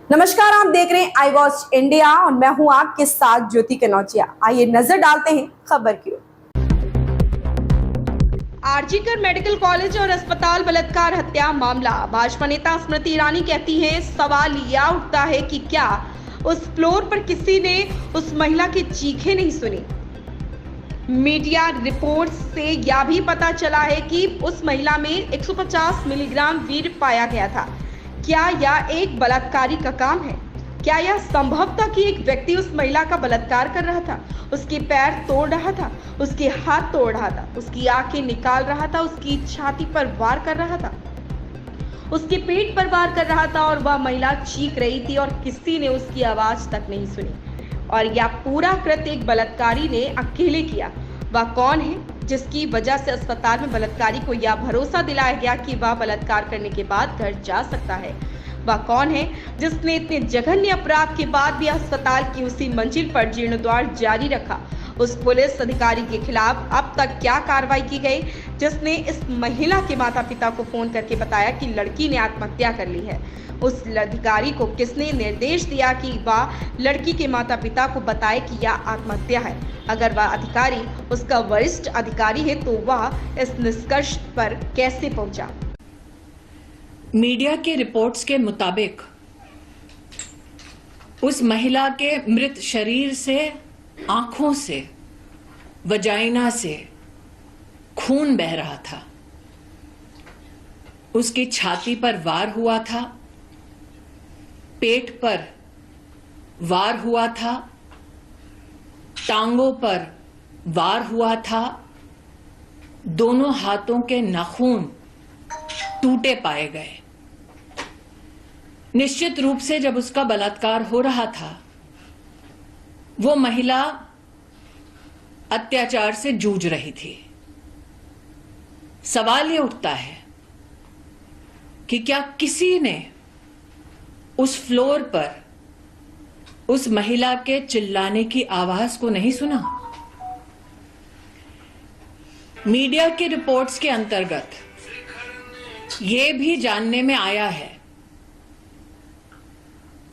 नमस्कार, आप देख रहे हैं आई वॉच इंडिया और मैं हूं आपके साथ ज्योति कनौजिया। आइए नजर डालते हैं खबर की ओर। आरजीकर मेडिकल कॉलेज और अस्पताल बलात्कार हत्या मामला। भाजपा नेता स्मृति ईरानी कहती हैं, सवाल यह उठता है कि क्या उस फ्लोर पर किसी ने उस महिला की चीखें नहीं सुनी। मीडिया रिपोर्ट से यह भी पता चला है कि उस महिला में 150 मिलीग्राम वीर्य पाया गया था। क्या यह एक बलात्कारी का काम है? क्या यह संभव था कि एक व्यक्ति उस महिला का बलात्कार कर रहा था, उसके पैर तोड़ रहा था, उसके हाथ तोड़ रहा था, उसकी आंखें निकाल रहा था, उसकी छाती पर वार कर रहा था, उसके पेट पर वार कर रहा था और वह महिला चीख रही थी और किसी ने उसकी आवाज तक नहीं सुनी। और यह पूरा कृत्य एक बलात्कारी ने अकेले किया। वह कौन है जिसकी वजह से अस्पताल में बलात्कारी को यह भरोसा दिलाया गया कि वह बलात्कार करने के बाद घर जा सकता है? वह कौन है जिसने इतने जघन्य अपराध के बाद भी अस्पताल की उसी मंजिल पर जीर्णोद्धार जारी रखा? उस पुलिस अधिकारी के खिलाफ अब तक क्या कार्रवाई की गई जिसने इस महिला के माता पिता को फोन करके बताया कि लड़की ने आत्महत्या कर ली है? उस अधिकारी को किसने निर्देश दिया कि वह लड़की के माता पिता को बताए कि यह आत्महत्या है? अगर वह अधिकारी उसका वरिष्ठ अधिकारी है तो वह इस निष्कर्ष पर कैसे पहुंचा? मीडिया के रिपोर्ट्स के मुताबिक उस महिला के मृत शरीर से, आंखों से, वजाइना से खून बह रहा था। उसकी छाती पर वार हुआ था, पेट पर वार हुआ था, टांगों पर वार हुआ था, दोनों हाथों के नाखून टूटे पाए गए। निश्चित रूप से जब उसका बलात्कार हो रहा था, वो महिला अत्याचार से जूझ रही थी। सवाल ये उठता है कि क्या किसी ने उस फ्लोर पर उस महिला के चिल्लाने की आवाज को नहीं सुना? मीडिया की रिपोर्ट्स के अंतर्गत यह भी जानने में आया है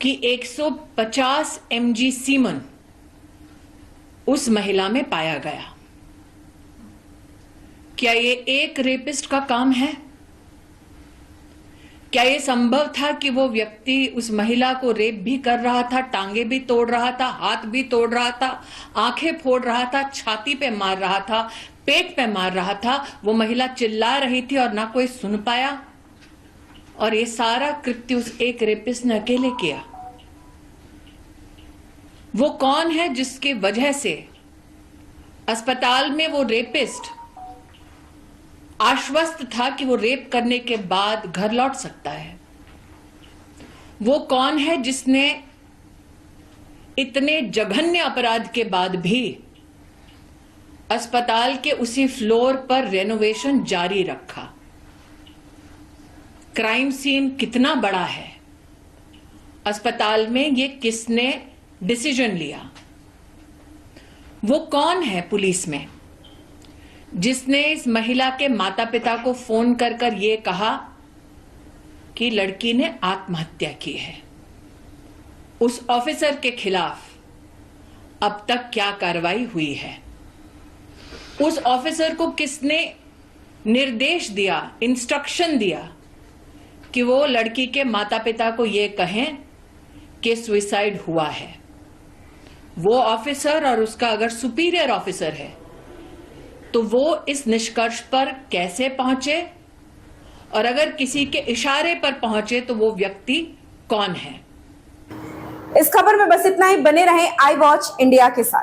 कि 150 mg सीमन उस महिला में पाया गया। क्या ये एक रेपिस्ट का काम है? क्या यह संभव था कि वो व्यक्ति उस महिला को रेप भी कर रहा था, टांगे भी तोड़ रहा था, हाथ भी तोड़ रहा था, आंखें फोड़ रहा था, छाती पे मार रहा था, पेट पे मार रहा था, वो महिला चिल्ला रही थी और ना कोई सुन पाया, और ये सारा कृत्य उस एक रेपिस्ट ने अकेले किया? वो कौन है जिसकी वजह से अस्पताल में वो रेपिस्ट आश्वस्त था कि वो रेप करने के बाद घर लौट सकता है? वो कौन है जिसने इतने जघन्य अपराध के बाद भी अस्पताल के उसी फ्लोर पर रेनोवेशन जारी रखा? क्राइम सीन कितना बड़ा है? अस्पताल में ये किसने डिसीजन लिया? वो कौन है पुलिस में जिसने इस महिला के माता पिता को फोन कर कर ये कहा कि लड़की ने आत्महत्या की है? उस ऑफिसर के खिलाफ अब तक क्या कार्रवाई हुई है? उस ऑफिसर को किसने निर्देश दिया, इंस्ट्रक्शन दिया कि वो लड़की के माता पिता को ये कहें कि सुसाइड हुआ है? वो ऑफिसर और उसका अगर सुपीरियर ऑफिसर है तो वो इस निष्कर्ष पर कैसे पहुंचे, और अगर किसी के इशारे पर पहुंचे तो वो व्यक्ति कौन है? इस खबर में बस इतना ही। बने रहें आई वॉच इंडिया के साथ।